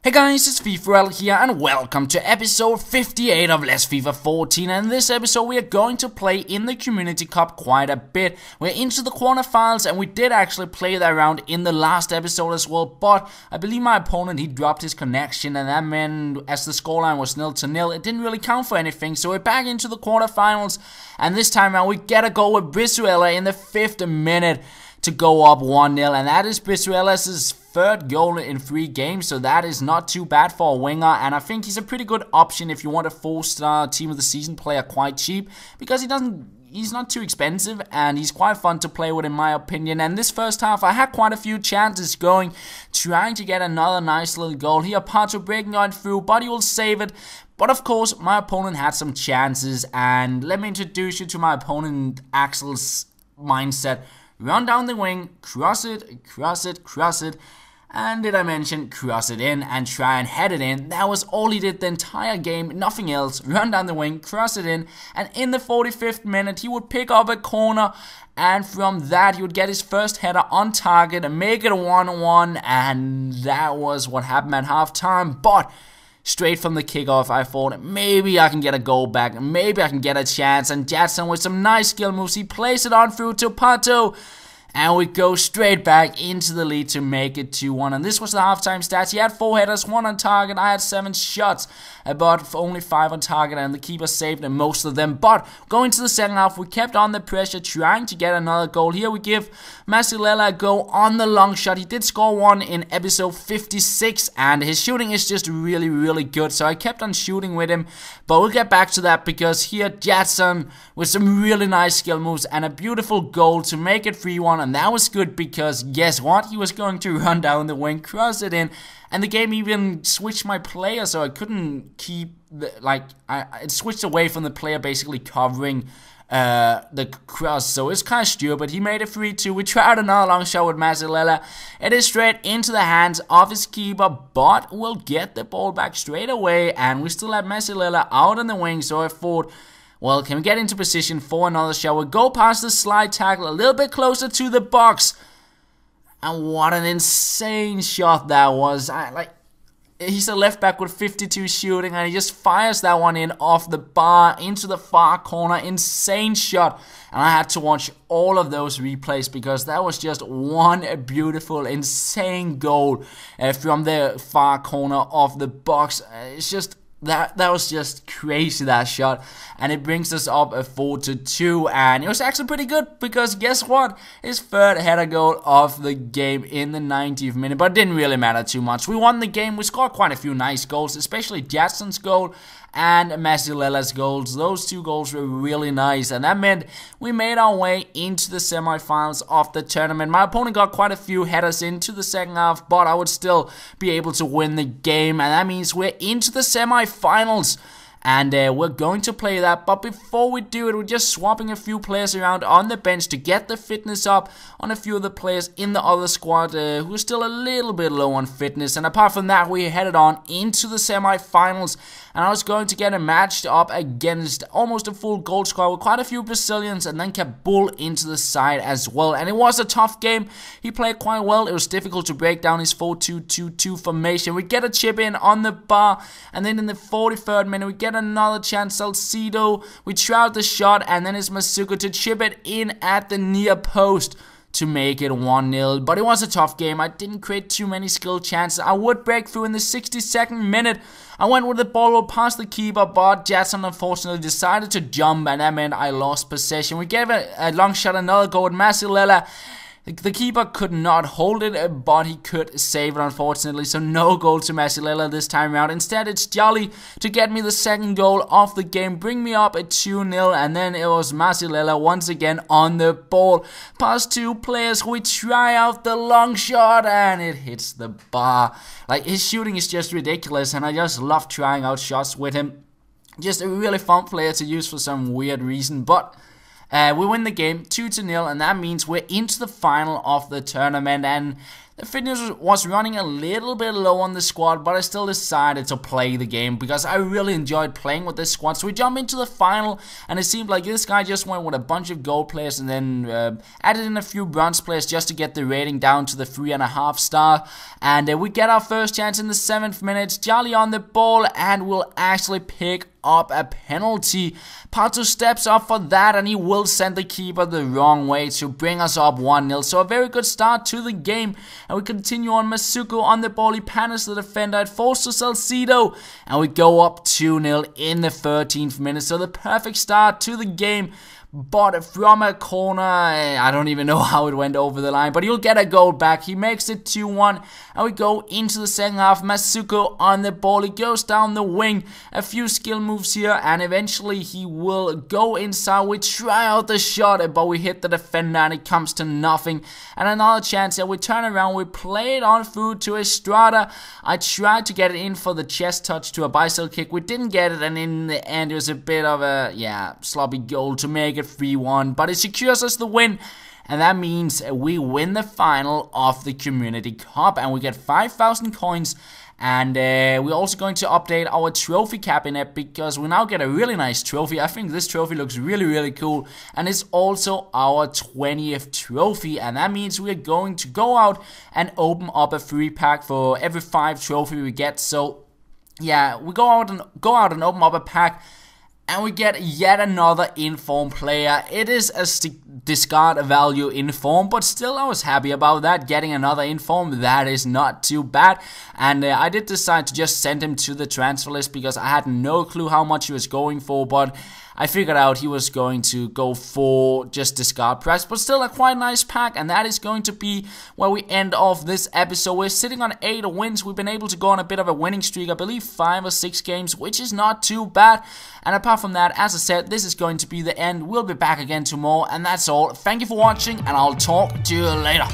Hey guys, it's FifaRalle here and welcome to episode 58 of Let's FIFA 14, and in this episode we are going to play in the Community Cup quite a bit. We're into the quarterfinals and we did actually play that round in the last episode as well, but I believe my opponent, he dropped his connection and that meant as the scoreline was 0-0, it didn't really count for anything, so we're back into the quarterfinals and this time around we get a goal with Masilela in the 5th minute to go up 1-0, and that is Masiela's third goal in 3 games, so that is not too bad for a winger, and I think he's a pretty good option if you want a 4-star team of the season player quite cheap, because he's not too expensive and he's quite fun to play with in my opinion. And this first half I had quite a few chances going, trying to get another nice little goal here. Pato breaking on through, but he will save it. But of course my opponent had some chances, and let me introduce you to my opponent Axel's mindset. Run down the wing, cross it, cross it, cross it, and did I mention cross it in and try and head it in. That was all he did the entire game, nothing else. Run down the wing, cross it in, and in the 45th minute he would pick up a corner, and from that he would get his first header on target and make it a 1-1, and that was what happened at halftime. But straight from the kickoff, I thought maybe I can get a goal back, maybe I can get a chance, and Jadson with some nice skill moves, he plays it on through to Pato, and we go straight back into the lead to make it 2-1. And this was the halftime stats. He had 4 headers, 1 on target. I had 7 shots, but only 5 on target, and the keeper saved most of them. But going to the second half, we kept on the pressure, trying to get another goal. Here we give Masilela a go on the long shot. He did score one in episode 56, and his shooting is just really, really good. So I kept on shooting with him, but we'll get back to that, because here Jadson with some really nice skill moves and a beautiful goal to make it 3-1. And that was good, because guess what? He was going to run down the wing, cross it in, and the game even switched my player, so I couldn't keep it switched away from the player basically covering the cross, so it's kind of stupid. He made it 3-2. We tried another long shot with Masilela. It is straight into the hands of his keeper, but we'll get the ball back straight away, and we still have Masilela out on the wing, so I thought, well, can we get into position for another shot? We'll go past the slide tackle a little bit closer to the box. And what an insane shot that was. He's a left back with 52 shooting, and he just fires that one in off the bar into the far corner. Insane shot. And I had to watch all of those replays, because that was just one beautiful, insane goal from the far corner of the box. It's just That was just crazy, that shot, and it brings us up a 4-2, and it was actually pretty good, because guess what? His third header goal of the game in the 90th minute, but it didn't really matter too much. We won the game. We scored quite a few nice goals, especially Jadson's goal and Masilela's goals. Those 2 goals were really nice, and that meant we made our way into the semifinals of the tournament. My opponent got quite a few headers into the second half, but I would still be able to win the game, and that means we're into the semifinals. And we're going to play that, but before we do it, we're just swapping a few players around on the bench to get the fitness up on a few of the players in the other squad who are still a little bit low on fitness. And apart from that, we headed on into the semi-finals, and I was going to get matched up against almost a full gold squad with quite a few Brazilians, and then Kabul into the side as well. And it was a tough game. He played quite well. It was difficult to break down his 4-2-2-2 formation. We get a chip in on the bar, and then in the 43rd minute, we get another chance. Salcido, we try out the shot, and then it's Masuku to chip it in at the near post to make it 1-0. But it was a tough game. I didn't create too many skill chances. I would break through in the 62nd minute. I went with the ball past the keeper, but Jadson unfortunately decided to jump, and that meant I lost possession. We gave a long shot, another goal with Masilela. The keeper could not hold it, but he could save it, unfortunately. So no goal to Masilela this time around. Instead, it's Jolly to get me the second goal of the game, bring me up at 2-0, and then it was Masilela once again on the ball. Past 2 players, we try out the long shot, and it hits the bar. His shooting is just ridiculous, and I just love trying out shots with him. Just a really fun player to use for some weird reason, but we win the game 2-0, and that means we're into the final of the tournament, and The fitness was running a little bit low on the squad, but I still decided to play the game because I really enjoyed playing with this squad. So we jump into the final, and it seemed like this guy just went with a bunch of gold players and then added in a few bronze players just to get the rating down to the 3.5 star. And we get our first chance in the 7th minute. Charlie on the ball, and we'll actually pick up a penalty. Pato steps up for that, and he will send the keeper the wrong way to bring us up 1-0. So a very good start to the game, and we continue on. Masuko on the ball, he panics the defender, it falls to Salcido, and we go up 2-0 in the 13th minute. So the perfect start to the game. But from a corner, I don't even know how it went over the line, but he'll get a goal back. He makes it 2-1, and we go into the second half. Masuko on the ball, he goes down the wing, a few skill moves here, and eventually he will go inside. We try out the shot, but we hit the defender, and it comes to nothing. And another chance here, we turn around, we play it on through to Estrada. I tried to get it in for the chest touch to a bicycle kick. We didn't get it, and in the end, it was a bit of a, sloppy goal to make it 3-1, but it secures us the win, and that means we win the final of the Community Cup, and we get 5,000 coins. And we're also going to update our trophy cabinet because we now get a really nice trophy. I think this trophy looks really cool, and it's also our 20th trophy, and that means we're going to go out and open up a free pack for every 5 trophy we get. So yeah, we go out and open up a pack, and we get yet another inform player. It is a discard value inform, but still I was happy about that. Getting another inform, that is not too bad. And I did decide to just send him to the transfer list because I had no clue how much he was going for, but I figured out he was going to go for just discard price, but still a quite nice pack, and that is going to be where we end off this episode. We're sitting on 8 wins. We've been able to go on a bit of a winning streak, I believe 5 or 6 games, which is not too bad. And apart from that, as I said, this is going to be the end. We'll be back again tomorrow, and that's all. Thank you for watching, and I'll talk to you later.